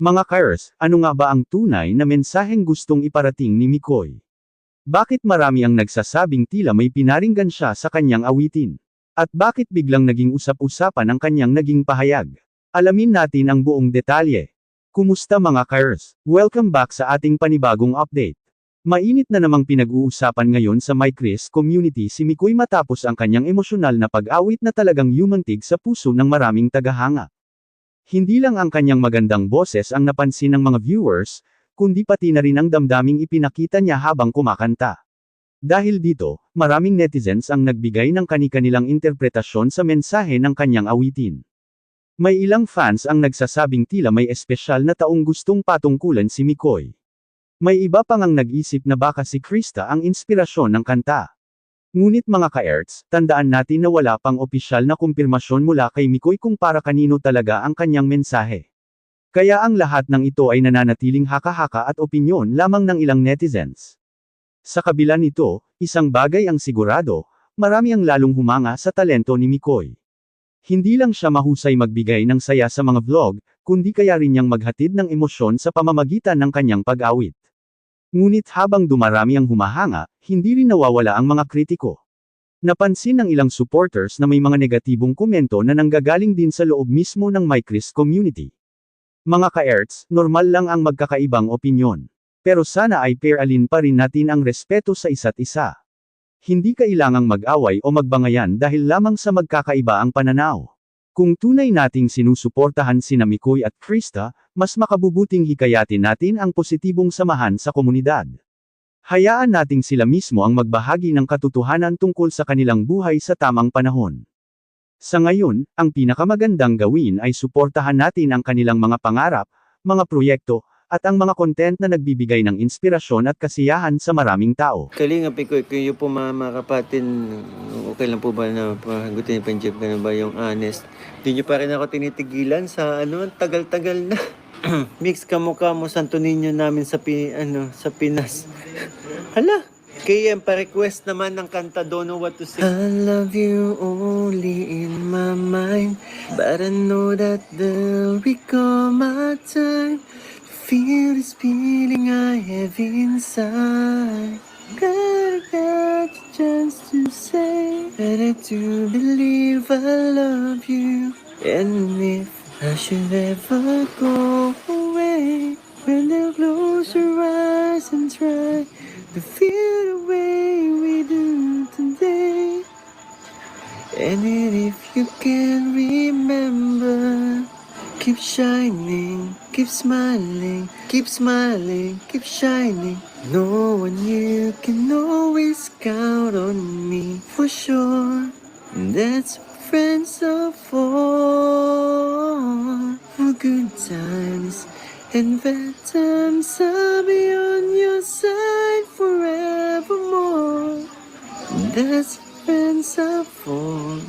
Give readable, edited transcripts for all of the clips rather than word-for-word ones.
Mga Kars, ano nga ba ang tunay na mensaheng gustong iparating ni Mikoy? Bakit marami ang nagsasabing tila may pinaringgan siya sa kanyang awitin? At bakit biglang naging usap-usapan ang kanyang naging pahayag? Alamin natin ang buong detalye. Kumusta mga Kars? Welcome back sa ating panibagong update. Mainit na namang pinag-uusapan ngayon sa MyChris community si Mikoy matapos ang kanyang emosyonal na pag-awit na talagang yumantig sa puso ng maraming tagahanga. Hindi lang ang kanyang magandang boses ang napansin ng mga viewers, kundi pati na rin ang damdaming ipinakita niya habang kumakanta. Dahil dito, maraming netizens ang nagbigay ng kani-kanilang interpretasyon sa mensahe ng kanyang awitin. May ilang fans ang nagsasabing tila may espesyal na taong gustong patungkulan si Mikoy. May iba pang ang nag-isip na baka si Krista ang inspirasyon ng kanta. Ngunit mga ka-Erts, tandaan natin na wala pang opisyal na kumpirmasyon mula kay Mikoy kung para kanino talaga ang kanyang mensahe. Kaya ang lahat ng ito ay nananatiling haka-haka at opinyon lamang ng ilang netizens. Sa kabila nito, isang bagay ang sigurado, marami ang lalong humanga sa talento ni Mikoy. Hindi lang siya mahusay magbigay ng saya sa mga vlog, kundi kaya rin niyang maghatid ng emosyon sa pamamagitan ng kanyang pag-awit. Ngunit habang dumarami ang humahanga, hindi rin nawawala ang mga kritiko. Napansin ng ilang supporters na may mga negatibong komento na nanggagaling din sa loob mismo ng MyChris community. Mga ka-Erts, normal lang ang magkakaibang opinyon. Pero sana ay pairalin pa rin natin ang respeto sa isa't isa. Hindi kailangang mag-away o magbangayan dahil lamang sa magkakaiba ang pananaw. Kung tunay nating sinusuportahan sina Mikoy at Krista, mas makabubuting hikayatin natin ang positibong samahan sa komunidad. Hayaan nating sila mismo ang magbahagi ng katotohanan tungkol sa kanilang buhay sa tamang panahon. Sa ngayon, ang pinakamagandang gawin ay suportahan natin ang kanilang mga pangarap, mga proyekto, at ang mga content na nagbibigay ng inspirasyon at kasiyahan sa maraming tao. Kalinga, Pikoy, kayo po mga kapatin, okay lang po ba na pagutin yung panjib ka na ba yung honest? Hindi nyo pa rin ako tinitigilan sa tagal-tagal na. Mix kamukha mo Santo Niño namin sa sa Pinas. Hala, KM pa-request naman ng kanta, don't know what to say. I love you only in my mind, but I know that there'll become a time. Feel this feeling I have inside. Gotta get a chance to say that I do believe I love you. And if I should ever go away, when you close your eyes and try to feel the way we do today. And if you can remember, keep shining, keep smiling, keep smiling, keep shining. Knowing you can always count on me for sure. That's what friends are for good times and bad times. I'll be on your side forevermore. That's what friends are for.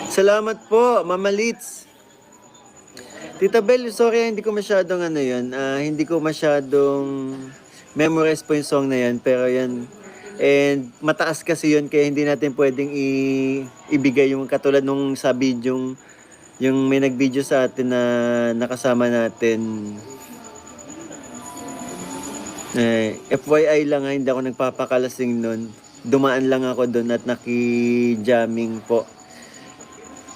Salamat po, Mama Litz. Tita Bel, sorry, hindi ko masyadong hindi ko masyadong memorize po yung song na yan, pero yan, and mataas kasi yun, kaya hindi natin pwedeng ibigay yung katulad nung sa video, yung may nag-video sa atin na nakasama natin. FYI lang ha, hindi ako nagpapakalasing nun. Dumaan lang ako dun at naki-jamming po.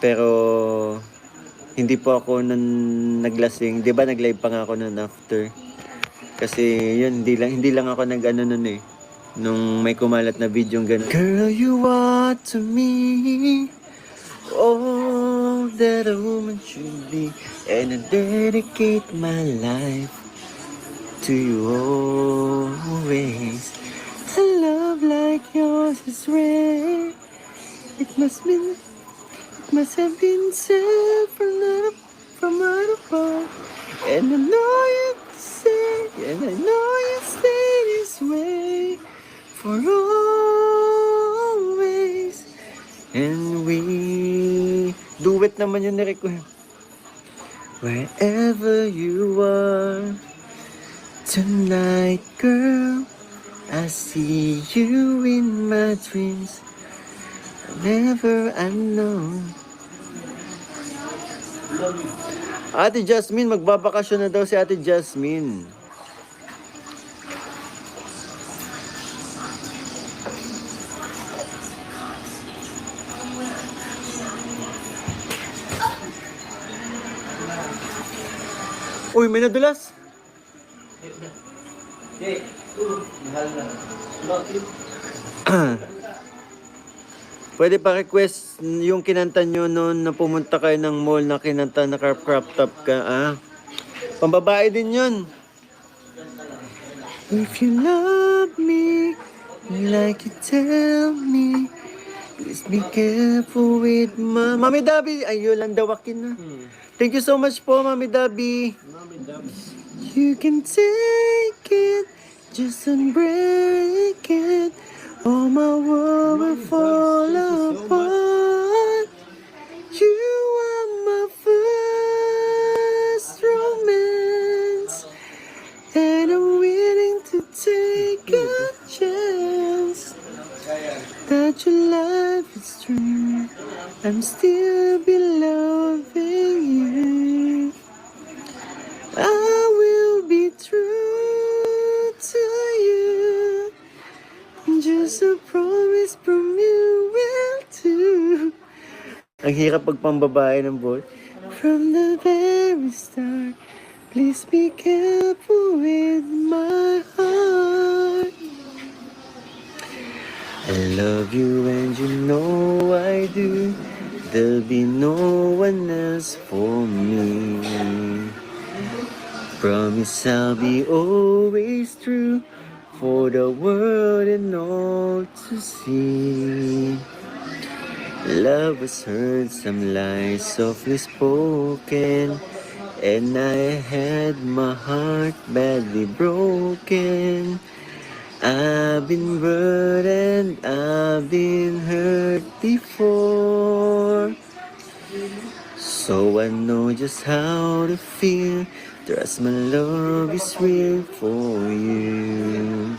Pero hindi po ako naglasing. 'Di ba nag-live pa nga ako nun after. Kasi yun, hindi lang ako nun nung may kumalat na video ganun. Girl, you are to me all that a woman should be, and I dedicate my life to you always. A love like yours is rare. It must have been said from right above. And I know you say, and I know you stay this way for always. And we duet naman yun na ko. Wherever you are tonight, girl, I see you in my dreams. Whenever I know Ate Jasmine, magbabakasyon na daw si Ate Jasmine. Uy, may nadulas. Pwede pa request yung kinanta nyo noon na pumunta kayo ng mall na kinanta na crop top ka, ah? Pambabae din yun. If you love me, like you tell me, please be careful with Mami Dabi. Ay, Yolanda Wakin na. Thank you so much po, Mami Dabi. You can take it, just don't break it. All my world will fall apart. You are my first romance, and I'm willing to take a chance that your life is true. I'm still be loving you. I will be true to you. Just a promise from you will do. Ang hirap pag pambabae ng boy. From the very start, please be careful with my heart. I love you and you know I do. There'll be no one else for me. Promise I'll be always true for the world and all to see. Love has heard some lies softly spoken, and I had my heart badly broken. I've been burned and I've been hurt before, so I know just how to feel. Trust my love is real for you.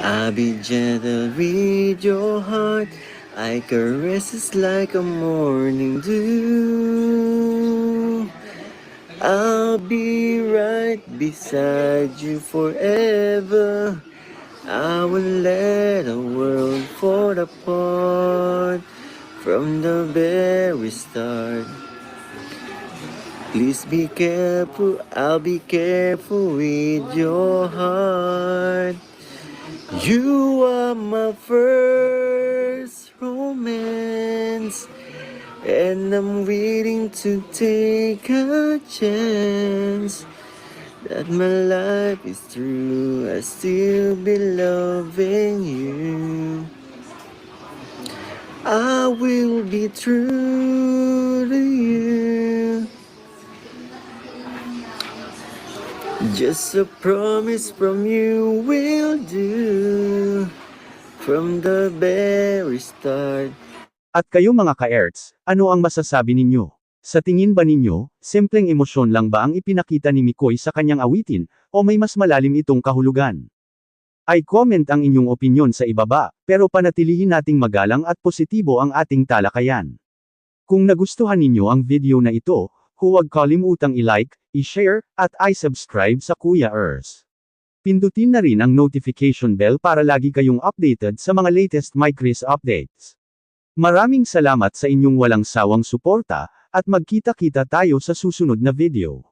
I'll be gentle with your heart. I caress it like a morning dew. I'll be right beside you forever. I will let the world fall apart from the very start. Please be careful, I'll be careful with your heart. You are my first romance, and I'm willing to take a chance that my life is through. I still be loving you. I will be true to you. Just a promise from you will do. From the very start. At kayo mga ka-Erts, ano ang masasabi ninyo? Sa tingin ba ninyo, simpleng emosyon lang ba ang ipinakita ni Mikoy sa kanyang awitin, o may mas malalim itong kahulugan? I-comment ang inyong opinyon sa ibaba, pero panatilihin nating magalang at positibo ang ating talakayan. Kung nagustuhan ninyo ang video na ito, huwag kalimutang i-like, i-share, at i-subscribe sa Kuya Ers. Pindutin na rin ang notification bell para lagi kayong updated sa mga latest MyChris updates. Maraming salamat sa inyong walang sawang suporta, at magkita-kita tayo sa susunod na video.